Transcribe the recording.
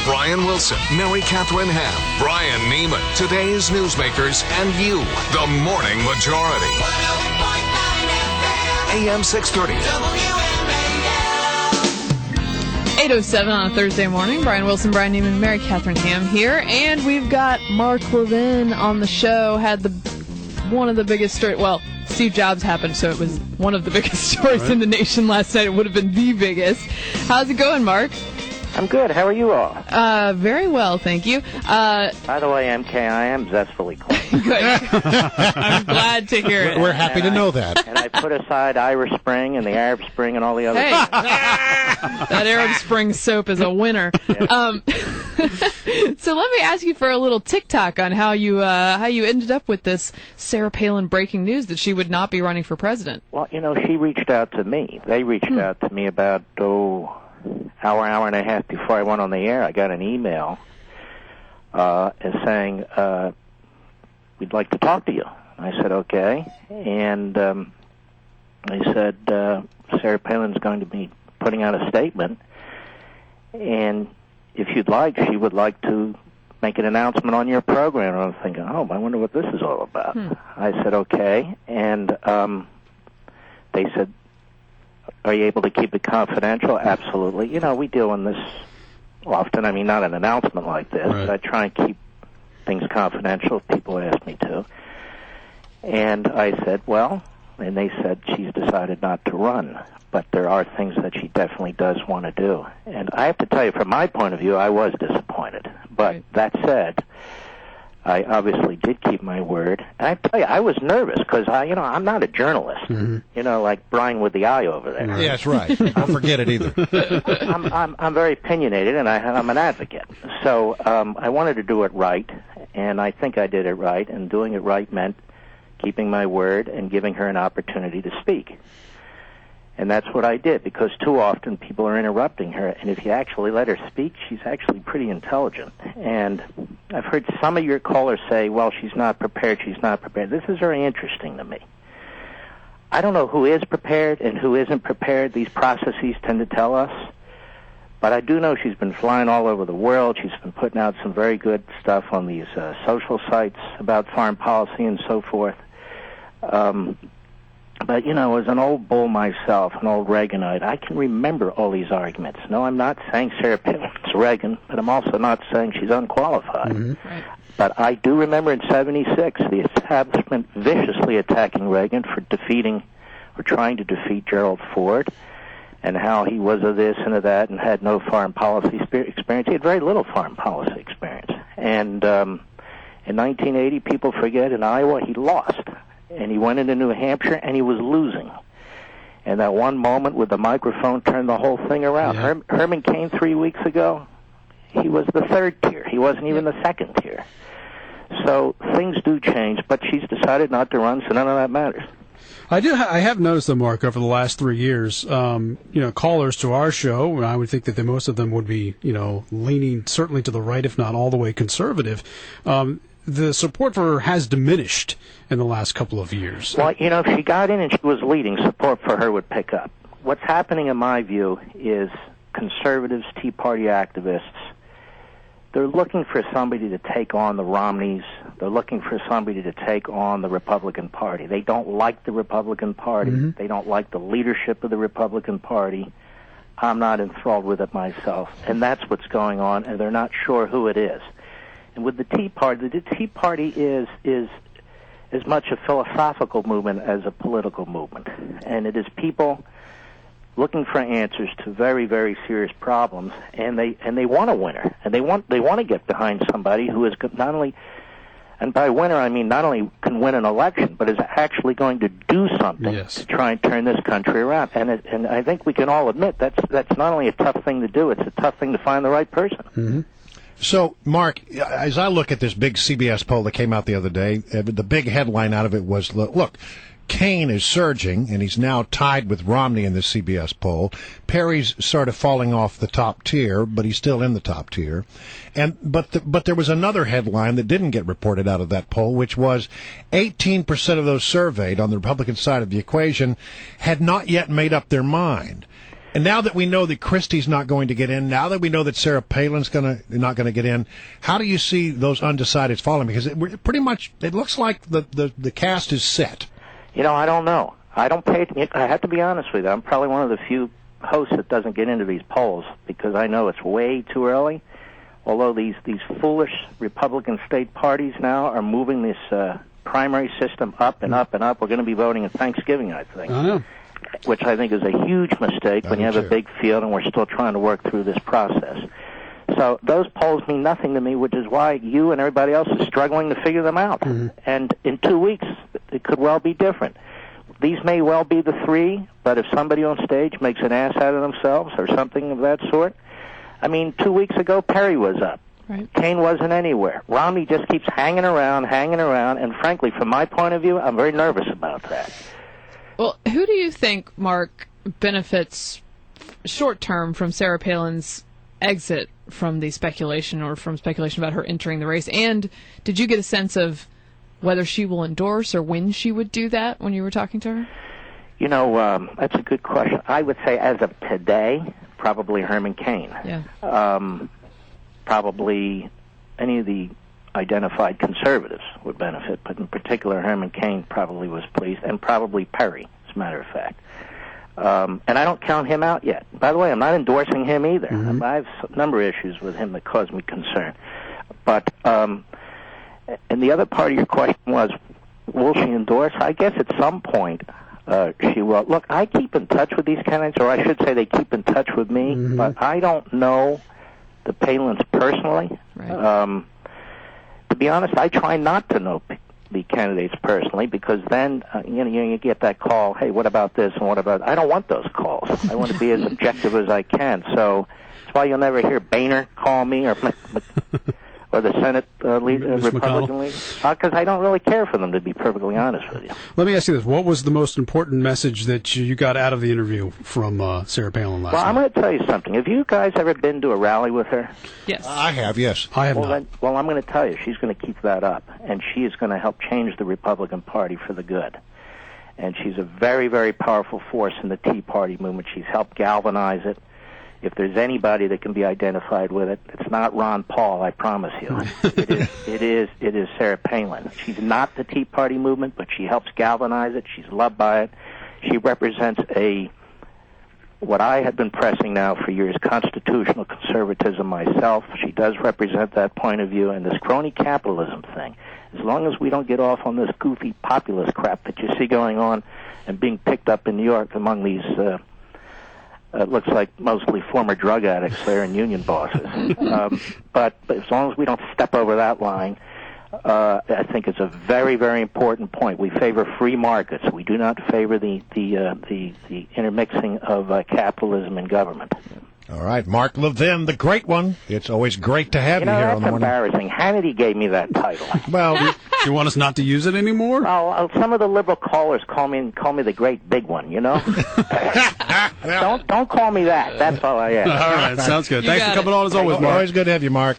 Brian Wilson, Mary Catherine Ham, Brian Neiman, today's newsmakers, and you, the Morning Majority. 101.9 FM, AM 630. WMAL. 8:07 on a Thursday morning. Brian Wilson, Brian Neiman, Mary Catherine Ham here, and we've got Mark Levin on the show. Had one of the biggest stories. Well, Steve Jobs happened, so it was one of the biggest stories in the nation last night. It would have been the biggest. How's it going, Mark? I'm good. How are you all? Very well, thank you. By the way, MK, I am zestfully clean. Good. I'm glad to hear it. We're happy to know that. And I put aside Irish Spring and the Arab Spring and all the other Hey, that Arab Spring soap is a winner. Yeah. So let me ask you for a little TikTok on how you ended up with this Sarah Palin breaking news that she would not be running for president. Well, she reached out to me. They reached out to me about, hour and a half before I went on the air. I got an email saying, we'd like to talk to you. I said, okay. And they said, Sarah Palin's going to be putting out a statement, and if you'd like, she would like to make an announcement on your program. And I was thinking, I wonder what this is all about. I said, okay. And they said, are you able to keep it confidential? Absolutely. We deal in this often. I mean, not an announcement like this, right. But I try and keep things confidential if people ask me to. And I said, well, and they said she's decided not to run, but there are things that she definitely does want to do. And I have to tell you, from my point of view, I was disappointed. But Right. that said, I obviously did keep my word. And I tell you, I was nervous because I'm not a journalist. Mm-hmm. Like Brian with the eye over there. Yeah, that's right. Don't forget it either. I'm very opinionated, and I'm an advocate. So I wanted to do it right, and I think I did it right. And doing it right meant keeping my word and giving her an opportunity to speak. And that's what I did, because too often people are interrupting her, and if you actually let her speak, she's actually pretty intelligent. And I've heard some of your callers say, well, she's not prepared. This is very interesting to me. I don't know who is prepared and who isn't prepared. These processes tend to tell us. But I do know she's been flying all over the world. She's been putting out some very good stuff on these social sites about foreign policy and so forth. But, as an old bull myself, an old Reaganite, I can remember all these arguments. No, I'm not saying Sarah Palin's Reagan, but I'm also not saying she's unqualified. Mm-hmm. Right. But I do remember in '76 the establishment viciously attacking Reagan for trying to defeat Gerald Ford, and how he was a this and a that and had no foreign policy experience. He had very little foreign policy experience. And in 1980, people forget, in Iowa, he lost. And he went into New Hampshire, and he was losing. And that one moment with the microphone turned the whole thing around. Yeah. Herman Cain 3 weeks ago, he was the third tier. He wasn't even the second tier. So things do change, but she's decided not to run, so none of that matters. I have noticed, though, Mark, over the last 3 years, callers to our show, and I would think that most of them would be, leaning certainly to the right, if not all the way conservative. The support for her has diminished in the last couple of years. Well, if she got in and she was leading, support for her would pick up. What's happening, in my view, is conservatives, Tea Party activists, they're looking for somebody to take on the Romneys. They're looking for somebody to take on the Republican Party. They don't like the Republican Party. Mm-hmm. They don't like the leadership of the Republican Party. I'm not enthralled with it myself. And that's what's going on, and they're not sure who it is. And with the Tea Party is as much a philosophical movement as a political movement. And it is people looking for answers to very, very serious problems, and they want a winner. And they want to get behind somebody who is not only, and by winner I mean not only can win an election, but is actually going to do something to try and turn this country around. And I think we can all admit that's not only a tough thing to do, it's a tough thing to find the right person. Mm-hmm. So, Mark, as I look at this big CBS poll that came out the other day, the big headline out of it was, look, Cain is surging, and he's now tied with Romney in the CBS poll. Perry's sort of falling off the top tier, but he's still in the top tier. But there was another headline that didn't get reported out of that poll, which was 18% of those surveyed on the Republican side of the equation had not yet made up their mind. And now that we know that Christie's not going to get in, now that we know that Sarah Palin's not going to get in, how do you see those undecideds falling? Because it looks like the cast is set. I don't know. I have to be honest with you. I'm probably one of the few hosts that doesn't get into these polls because I know it's way too early. Although these foolish Republican state parties now are moving this primary system up and up and up. We're going to be voting at Thanksgiving, I think. I know. Which I think is a huge mistake when you have a big field and we're still trying to work through this process. So those polls mean nothing to me, which is why you and everybody else is struggling to figure them out. Mm-hmm. And in 2 weeks, it could well be different. These may well be the three, but if somebody on stage makes an ass out of themselves or something of that sort, 2 weeks ago, Perry was up. Right. Kane wasn't anywhere. Romney just keeps hanging around, and frankly, from my point of view, I'm very nervous about that. Well, who do you think, Mark, benefits short-term from Sarah Palin's exit from the speculation or from speculation about her entering the race? And did you get a sense of whether she will endorse or when she would do that when you were talking to her? That's a good question. I would say as of today, probably Herman Cain. Yeah. Probably any of the identified conservatives would benefit, but in particular Herman Cain probably was pleased, and probably Perry, as a matter of fact. And I don't count him out yet. By the way, I'm not endorsing him either. Mm-hmm. I have a number of issues with him that cause me concern. But, and the other part of your question was, will she endorse? I guess at some point she will. Look, I keep in touch with these candidates, or I should say they keep in touch with me, mm-hmm. but I don't know the Palins personally. Right. To be honest, I try not to know the candidates personally because then you get that call, hey, what about this and what about... I don't want those calls. I want to be as objective as I can. So that's why you'll never hear Boehner call me or the Senate Republican leader, because I don't really care for them, to be perfectly honest with you. Let me ask you this. What was the most important message that you got out of the interview from Sarah Palin last night? Well, I'm going to tell you something. Have you guys ever been to a rally with her? Yes. I have, yes. I have not. Well, I'm going to tell you, she's going to keep that up, and she is going to help change the Republican Party for the good. And she's a very, very powerful force in the Tea Party movement. She's helped galvanize it. If there's anybody that can be identified with it, it's not Ron Paul, I promise you. It is Sarah Palin. She's not the Tea Party movement, but she helps galvanize it. She's loved by it. She represents what I have been pressing now for years, constitutional conservatism myself. She does represent that point of view, and this crony capitalism thing. As long as we don't get off on this goofy populist crap that you see going on and being picked up in New York among these it looks like mostly former drug addicts there and union bosses. But as long as we don't step over that line, I think it's a very, very important point. We favor free markets. We do not favor the intermixing of capitalism and government. All right, Mark Levin, the great one. It's always great to have you here on the morning. That's embarrassing. Hannity gave me that title. Well, you want us not to use it anymore? Oh, some of the liberal callers call me the great big one. Don't call me that. That's all I ask. All right, sounds good. Thanks for coming on as always, Mark. Always good to have you, Mark.